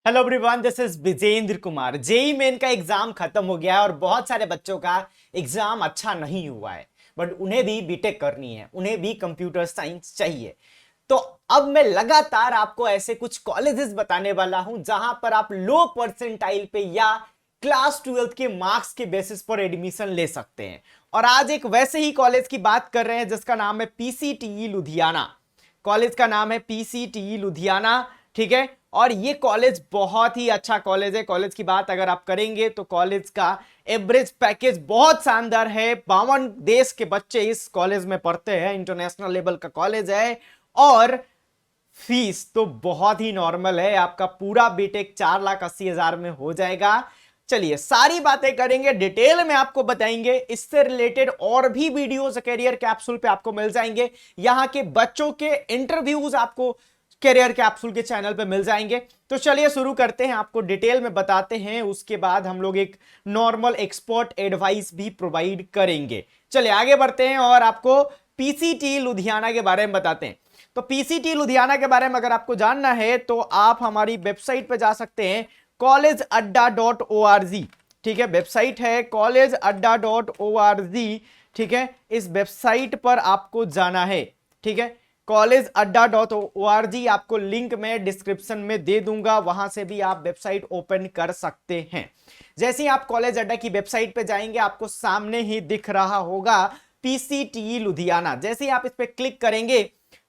Hello everyone, this is Vijendra Kumar. JEE Main का exam खत्म हो गया है और बहुत सारे बच्चों का एग्जाम अच्छा नहीं हुआ है, बट उन्हें भी बीटेक करनी है, उन्हें भी कंप्यूटर साइंस चाहिए। तो अब मैं लगातार आपको ऐसे कुछ कॉलेजेस बताने वाला हूं जहां पर आप लो परसेंटाइल पे या क्लास 12 के मार्क्स के बेसिस पर एडमिशन ले सकते हैं। और आज एक वैसे ही कॉलेज की बात कर रहे हैं जिसका नाम है पीसीटीई लुधियाना। कॉलेज का नाम है पीसीटीई लुधियाना, ठीक है। और ये कॉलेज बहुत ही अच्छा कॉलेज है। कॉलेज की बात अगर आप करेंगे तो कॉलेज का एवरेज पैकेज बहुत शानदार है। 52 देश के बच्चे इस कॉलेज में पढ़ते हैं, इंटरनेशनल लेवल का कॉलेज है। और फीस तो बहुत ही नॉर्मल है, आपका पूरा बीटेक 4,80,000 में हो जाएगा। चलिए सारी बातें करेंगे, डिटेल में आपको बताएंगे। इससे रिलेटेड और भी वीडियोस कैरियर कैप्सूल पे आपको मिल जाएंगे। यहां के बच्चों के इंटरव्यूज आपको कैरियर कैप्सूल के चैनल पे मिल जाएंगे। तो चलिए शुरू करते हैं, आपको डिटेल में बताते हैं। उसके बाद हम लोग एक नॉर्मल एक्सपर्ट एडवाइस भी प्रोवाइड करेंगे। चलिए आगे बढ़ते हैं और आपको पीसीटी लुधियाना के बारे में बताते हैं। तो पीसीटी लुधियाना के बारे में अगर आपको जानना है तो आप हमारी वेबसाइट पे जा सकते हैं, collegeadda.org। ठीक है, वेबसाइट है collegeadda.org। ठीक है, इस वेबसाइट पर आपको जाना है। ठीक है, collegeadda.org आपको लिंक मैं डिस्क्रिप्शन में दे दूंगा, वहां से भी आप वेबसाइट ओपन कर सकते हैं। जैसे ही आप कॉलेज अड्डा की वेबसाइट पे जाएंगे आपको सामने ही दिख रहा होगा पीसीटीई लुधियाना। जैसे ही आप इस पे क्लिक करेंगे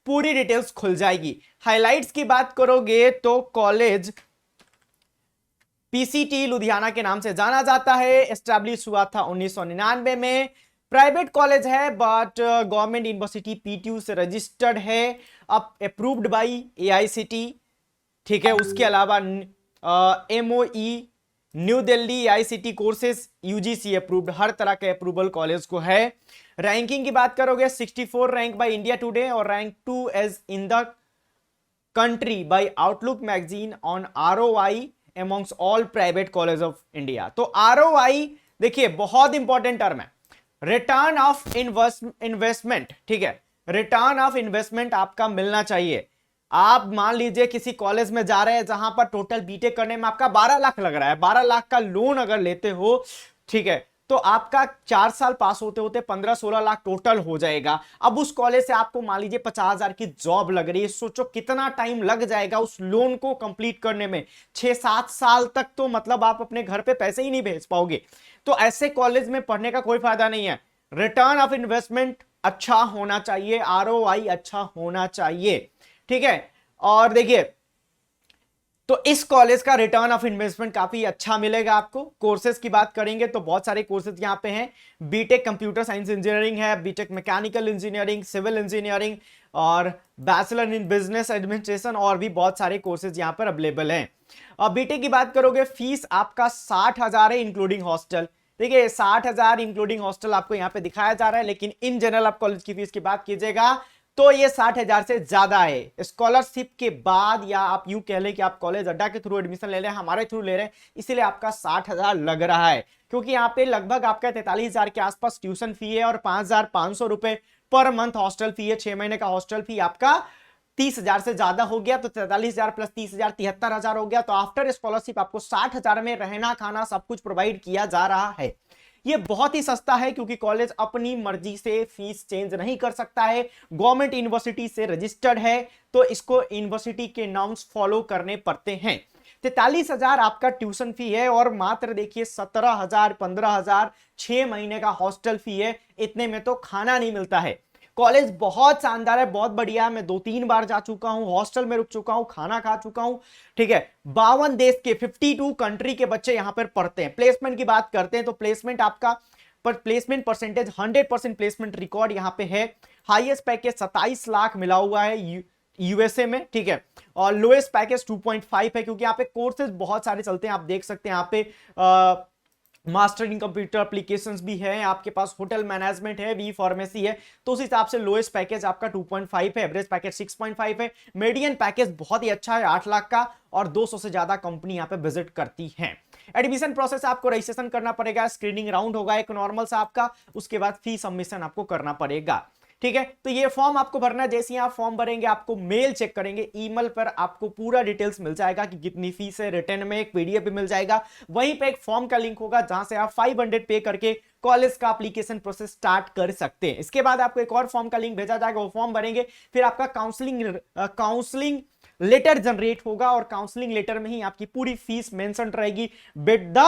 पूरी डिटेल्स खुल जाएगी। हाइलाइट्स की बात करोगे तो कॉलेज पीसीटी लुधियाना के नाम से जाना जाता है। एस्टैब्लिश हुआ था 1999 में। प्राइवेट कॉलेज है बट गवर्नमेंट यूनिवर्सिटी पीटीयू से रजिस्टर्ड है, अब अप्रूव्ड बाय एआईसीटी। ठीक है, उसके अलावा MOE New Delhi ICT courses UGC approved, हर तरह के अप्रूवल कॉलेज को है। रैंकिंग की बात करोगे 64 रैंक बाय इंडिया टुडे और rank 2 as in the country by Outlook magazine on ROI amongst all private college of India. तो आरओआई देखिए बहुत इंपॉर्टेंट टर्म है, रिटर्न ऑफ इन्वेस्टमेंट। ठीक है, रिटर्न ऑफ इन्वेस्टमेंट आपका मिलना चाहिए। आप मान लीजिए किसी कॉलेज में जा रहे हैं जहां पर टोटल बीटेक करने में आपका 12 लाख लग रहा है, 12 लाख का लोन अगर लेते हो, ठीक है, तो आपका 4 साल पास होते होते 15-16 लाख टोटल हो जाएगा। अब उस कॉलेज से आपको मान लीजिए 50,000 की जॉब लग रही है, सोचो कितना टाइम लग जाएगा उस लोन को कंप्लीट करने में। 6-7 साल तक तो मतलब आप अपने घर पे पैसे ही नहीं भेज पाओगे। तो ऐसे कॉलेज में पढ़ने का कोई फायदा नहीं है। रिटर्न ऑफ इन्वेस्टमेंट अच्छा होना चाहिए, आरओआई अच्छा होना चाहिए। ठीक है, और देखिए तो इस कॉलेज का रिटर्न ऑफ इन्वेस्टमेंट काफी अच्छा मिलेगा आपको। कोर्सेज की बात करेंगे तो बहुत सारे कोर्सेज यहां पे हैं। बीटेक कंप्यूटर साइंस इंजीनियरिंग है, BTech mechanical engineering, civil engineering और बैचलर इन बिजनेस एडमिनिस्ट्रेशन, और भी बहुत सारे कोर्सेज यहां पर अवेलेबल हैं। और बीटेक की बात करोगे फीस आपका 60,000 है इंक्लूडिंग हॉस्टल। देखिए 60,000 इंक्लूडिंग हॉस्टल आपको यहाँ पे दिखाया जा रहा है, लेकिन इन जनरल आप कॉलेज की फीस की बात कीजिएगा तो ये 60,000 से ज्यादा है। स्कॉलरशिप के बाद, या आप यूं कह लें कि आप कॉलेज अड्डा के थ्रू एडमिशन ले रहे हैं, हमारे थ्रू ले रहे हैं, इसीलिए आपका 60,000 लग रहा है। क्योंकि यहाँ पे लगभग आपका 43,000 के आसपास ट्यूशन फी है और 5,500 रुपए पर मंथ हॉस्टल फी है। 6 महीने का हॉस्टल फी आपका 30,000 से ज्यादा हो गया, तो 43,000 प्लस 30,000 73,000 हो गया। तो आफ्टर स्कॉलरशिप आपको 60,000 में रहना खाना सब कुछ प्रोवाइड किया जा रहा है। ये बहुत ही सस्ता है क्योंकि कॉलेज अपनी मर्जी से फीस चेंज नहीं कर सकता है, गवर्नमेंट यूनिवर्सिटी से रजिस्टर्ड है, तो इसको यूनिवर्सिटी के नॉर्म्स फॉलो करने पड़ते हैं। 43,000 आपका ट्यूशन फी है और मात्र देखिए 17,000 15,000 6 महीने का हॉस्टल फी है। इतने में तो खाना नहीं मिलता है। कॉलेज बहुत शानदार है, बहुत बढ़िया है। मैं 2-3 बार जा चुका हूं, हॉस्टल में रुक चुका हूं, खाना खा चुका हूं। ठीक है, 52 देश के 52 कंट्री के बच्चे यहां पर पढ़ते हैं। प्लेसमेंट की बात करते हैं तो प्लेसमेंट आपका प्लेसमेंट परसेंटेज 100% प्लेसमेंट रिकॉर्ड यहां पे है। हाईएस्ट पैकेज 27 लाख मिला हुआ है यूएसए में। ठीक है, और लोएस्ट पैकेज 2.5 है क्योंकि यहाँ पे कोर्सेज बहुत सारे चलते हैं। आप देख सकते हैं यहाँ पे मास्टर इन कंप्यूटर एप्लीकेशंस भी है, आपके पास होटल मैनेजमेंट है, वी फार्मेसी है। तो उस हिसाब से लोएस्ट पैकेज आपका 2.5 है, एवरेज पैकेज 6.5 है, मीडियन पैकेज बहुत ही अच्छा है 8 लाख का, और 200 से ज्यादा कंपनी यहाँ पे विजिट करती है। एडमिशन प्रोसेस आपको रजिस्ट्रेशन करना पड़ेगा, स्क्रीनिंग राउंड होगा एक नॉर्मल सा आपका, उसके बाद फी सबमिशन आपको करना पड़ेगा। ठीक है। तो ये फॉर्म आपको भरना है, जैसे ही आप फॉर्म भरेंगे आपको मेल चेक करेंगे, ईमेल पर आपको पूरा डिटेल्स मिल जाएगा कि कितनी फीस है, रिटर्न में एक पीडीएफ भी मिल जाएगा, वहीं पे एक फॉर्म का लिंक होगा जहां से आप 500 पे करके कॉलेज का एप्लीकेशन प्रोसेस स्टार्ट कर सकते हैं। इसके बाद आपको एक और फॉर्म का लिंक भेजा जाएगा, वो फॉर्म भरेंगे, फिर आपका काउंसलिंग लेटर जनरेट होगा और काउंसलिंग लेटर में ही आपकी पूरी फीस मेंशन रहेगी with the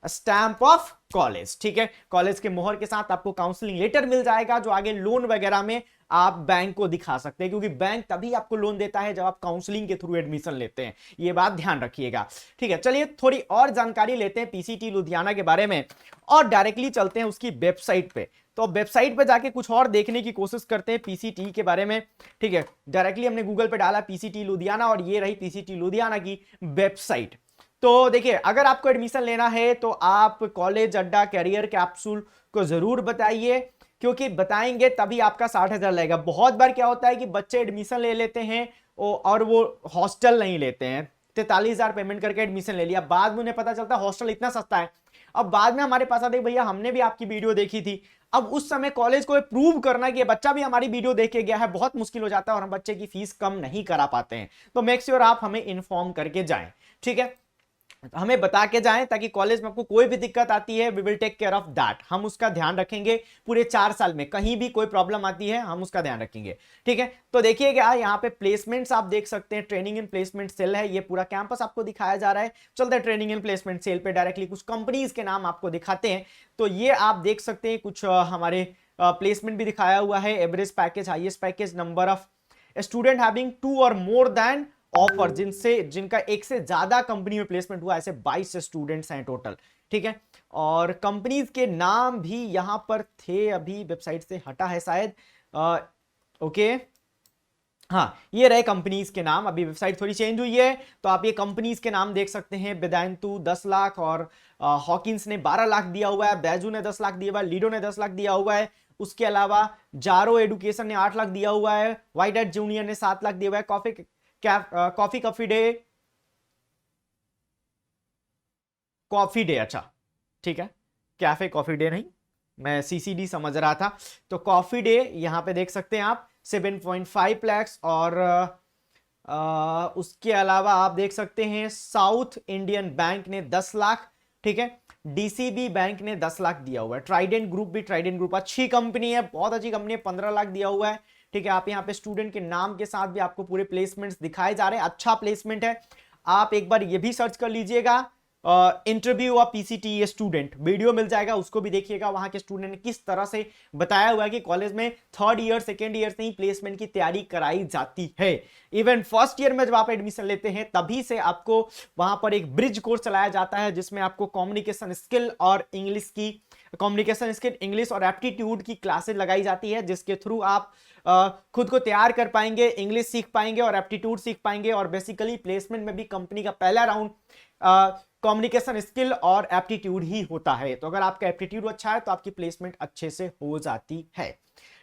stamp of college. ठीक है, कॉलेज के मोहर के साथ आपको काउंसलिंग लेटर मिल जाएगा जो आगे लोन वगैरह में आप बैंक को दिखा सकते हैं, क्योंकि बैंक तभी आपको लोन देता है जब आप काउंसलिंग के थ्रू एडमिशन लेते हैं, ये बात ध्यान रखिएगा। ठीक है, चलिए थोड़ी और जानकारी लेते हैं पीसीटी लुधियाना के बारे में और डायरेक्टली चलते हैं उसकी वेबसाइट पे। तो वेबसाइट पे जाके कुछ और देखने की कोशिश करते हैं पीसीटी के बारे में। ठीक है, डायरेक्टली हमने गूगल पे डाला पीसीटी लुधियाना और ये रही पीसीटी लुधियाना की वेबसाइट। तो देखिए, अगर आपको एडमिशन लेना है तो आप कॉलेज अड्डा कैरियर कैप्सूल को जरूर बताइए, क्योंकि बताएंगे तभी आपका 60,000 लगेगा। बहुत बार क्या होता है कि बच्चे एडमिशन ले लेते हैं और वो हॉस्टल नहीं लेते हैं, 43,000 पेमेंट करके एडमिशन ले लिया, बाद में उन्हें पता चलता है हॉस्टल इतना सस्ता है। अब बाद में हमारे पास आते भैया हमने भी आपकी वीडियो देखी थी, अब उस समय कॉलेज को प्रूव करना कि ये बच्चा भी हमारी वीडियो देख के गया है बहुत मुश्किल हो जाता है और हम बच्चे की फीस कम नहीं करा पाते हैं। तो मेक श्योर आप हमें इन्फॉर्म करके जाएं, ठीक है, हमें बता के जाएं, ताकि कॉलेज में आपको कोई भी दिक्कत आती है we will take care of that, हम उसका ध्यान रखेंगे। पूरे 4 साल में कहीं भी कोई प्रॉब्लम आती है हम उसका ध्यान रखेंगे। ठीक है, तो देखिएगा यहाँ पे प्लेसमेंट्स आप देख सकते हैं, ट्रेनिंग एंड प्लेसमेंट सेल है, ये पूरा कैंपस आपको दिखाया जा रहा है। चलते हैं ट्रेनिंग एंड प्लेसमेंट सेल पे, डायरेक्टली कुछ कंपनीज के नाम आपको दिखाते हैं। तो ये आप देख सकते हैं कुछ हमारे प्लेसमेंट भी दिखाया हुआ है, average package, highest package, number of student having 2 और मोर देन ऑफर, जिनका एक से ज्यादा कंपनी में प्लेसमेंट हुआ, ऐसे 22 स्टूडेंट्स हैं टोटल। ठीक है, और कंपनीज के नाम भी यहां पर थे, अभी वेबसाइट से हटा है शायद। ओके, हाँ ये रहे कंपनीज के नाम, अभी वेबसाइट थोड़ी चेंज हुई है तो आप ये कंपनीज के नाम देख सकते हैं। वेदांतु 10 लाख और हॉकिंस ने 12 लाख दिया हुआ है, बैजू ने 10 लाख दिया हुआ है, लीडो ने 10 लाख दिया हुआ है। उसके अलावा जारो एडुकेशन ने 8 लाख दिया हुआ है, वाइट एट जूनियर ने 7 लाख दिया हुआ है, कॉफी डे, अच्छा ठीक है, कैफे कॉफी डे नहीं, मैं सीसीडी समझ रहा था। तो कॉफी डे यहां पे देख सकते हैं आप 7.5 लाख और उसके अलावा आप देख सकते हैं साउथ इंडियन बैंक ने 10 लाख। ठीक है, डीसीबी बैंक ने 10 लाख दिया हुआ है, ट्राइडेंट ग्रुप भी, ट्राइडेंट ग्रुप अच्छी कंपनी है, बहुत अच्छी कंपनी है, 15 लाख दिया हुआ है। ठीक है, आप यहाँ पे स्टूडेंट के नाम के साथ भी आपको पूरे प्लेसमेंट्स दिखाए जा रहे हैं, अच्छा प्लेसमेंट है। आप एक बार ये भी सर्च कर लीजिएगा, interview of PCT student, video मिल जाएगा, उसको भी देखिएगा, वहां के स्टूडेंट ने किस तरह से बताया हुआ है कि कॉलेज में 3rd ईयर 2nd ईयर से ही प्लेसमेंट की तैयारी कराई जाती है। इवन 1st ईयर में जब आप एडमिशन लेते हैं तभी से आपको वहां पर एक ब्रिज कोर्स चलाया जाता है, जिसमें आपको कम्युनिकेशन स्किल और इंग्लिश और एप्टीट्यूड की क्लासेस लगाई जाती है, जिसके थ्रू आप खुद को तैयार कर पाएंगे, इंग्लिश सीख पाएंगे और एप्टीट्यूड सीख पाएंगे। और बेसिकली प्लेसमेंट में भी कंपनी का पहला राउंड कम्युनिकेशन स्किल और एप्टीट्यूड ही होता है। तो अगर आपका एप्टीट्यूड अच्छा है तो आपकी प्लेसमेंट अच्छे से हो जाती है।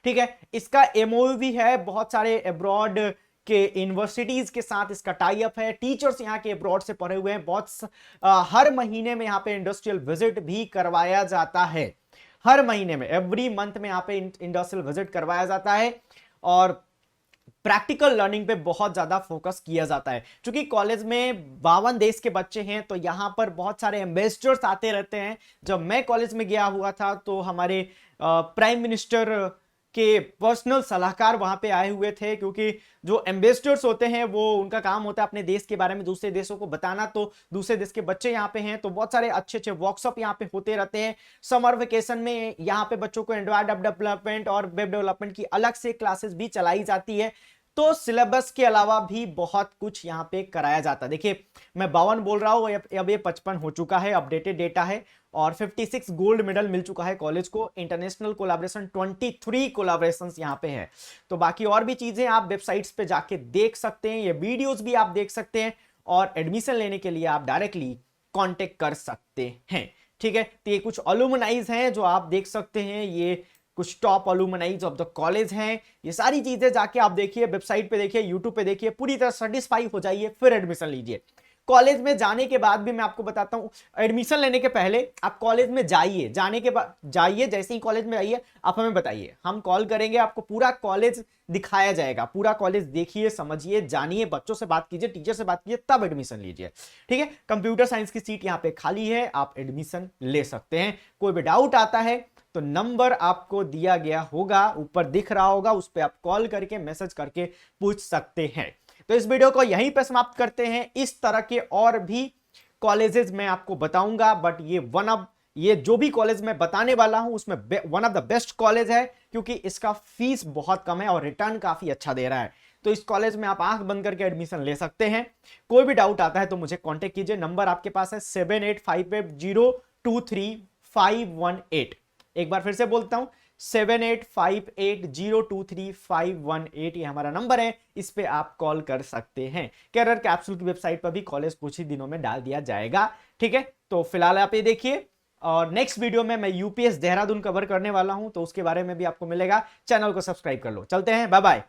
ठीक है, इसका एमओयू भी है, बहुत सारे अब्रॉड के यूनिवर्सिटीज के साथ इसका टाई अप है, टीचर्स यहाँ के अब्रॉड से पढ़े हुए हैं, हर महीने में यहाँ पे इंडस्ट्रियल विजिट भी करवाया जाता है, हर महीने में, एवरी मंथ में यहाँ पे इंडस्ट्रियल विजिट करवाया जाता है। और प्रैक्टिकल लर्निंग पे बहुत ज्यादा फोकस किया जाता है, क्योंकि कॉलेज में 52 देश के बच्चे हैं, तो यहाँ पर बहुत सारे एम्बेसडर्स आते रहते हैं। जब मैं कॉलेज में गया हुआ था तो हमारे प्राइम मिनिस्टर के पर्सनल सलाहकार वहां पे आए हुए थे, क्योंकि जो एम्बेसडर्स होते हैं वो उनका काम होता है अपने देश के बारे में दूसरे देशों को बताना। तो दूसरे देश के बच्चे यहाँ पे हैं, तो बहुत सारे अच्छे अच्छे वर्कशॉप यहाँ पे होते रहते हैं। समर वेकेशन में यहाँ पे बच्चों को एंड्रॉयड ऐप डेवलपमेंट और वेब डेवलपमेंट की अलग से क्लासेस भी चलाई जाती है। तो सिलेबस के अलावा भी बहुत कुछ यहाँ पे कराया जाता है। देखिए मैं 52 बोल रहा हूँ, अब ये 55 हो चुका है, अपडेटेड डेटा है। और 56 गोल्ड मेडल मिल चुका है कॉलेज को, इंटरनेशनल कोलैबोरेशन 23 कोलैबोरेशंस यहाँ पे है। तो बाकी और भी चीजें आप वेबसाइट्स पे जाके देख सकते हैं, ये वीडियोस भी आप देख सकते हैं, और एडमिशन लेने के लिए आप डायरेक्टली कांटेक्ट कर सकते हैं। ठीक है, तो ये कुछ अलुमनाइज हैं जो आप देख सकते हैं, ये कुछ टॉप अलुमनाइज ऑफ द कॉलेज हैं। ये सारी चीजें जाके आप देखिए, वेबसाइट पे देखिए, यूट्यूब पे देखिए, पूरी तरह सेटिस्फाई हो जाइए, फिर एडमिशन लीजिए। कॉलेज में जाने के बाद भी मैं आपको बताता हूं, एडमिशन लेने के पहले आप कॉलेज में जाइए, जाने के बाद जाइए, जैसे ही कॉलेज में आइए आप हमें बताइए, हम कॉल करेंगे, आपको पूरा कॉलेज दिखाया जाएगा, पूरा कॉलेज देखिए, समझिए, जानिए, बच्चों से बात कीजिए, टीचर से बात कीजिए, तब एडमिशन लीजिए। ठीक है, कंप्यूटर साइंस की सीट यहाँ पे खाली है, आप एडमिशन ले सकते हैं। कोई भी डाउट आता है तो नंबर आपको दिया गया होगा, ऊपर दिख रहा होगा, उस पर आप कॉल करके मैसेज करके पूछ सकते हैं। तो इस वीडियो को यहीं पे समाप्त करते हैं। इस तरह के और भी कॉलेजेस मैं आपको बताऊंगा, बट ये जो भी कॉलेज मैं बताने वाला हूं उसमें one of the best college है, क्योंकि इसका फीस बहुत कम है और रिटर्न काफी अच्छा दे रहा है। तो इस कॉलेज में आप आंख बंद करके एडमिशन ले सकते हैं। कोई भी डाउट आता है तो मुझे कांटेक्ट कीजिए, नंबर आपके पास है 7858023518। एक बार फिर से बोलता हूं, 7858023518, ये हमारा नंबर है, इस पे आप कॉल कर सकते हैं। कैरियर कैप्सूल की वेबसाइट पर भी कॉलेज कुछ ही दिनों में डाल दिया जाएगा। ठीक है, तो फिलहाल आप ये देखिए, और नेक्स्ट वीडियो में मैं यूपीएस देहरादून कवर करने वाला हूं, तो उसके बारे में भी आपको मिलेगा। चैनल को सब्सक्राइब कर लो। चलते हैं, बाय बाय।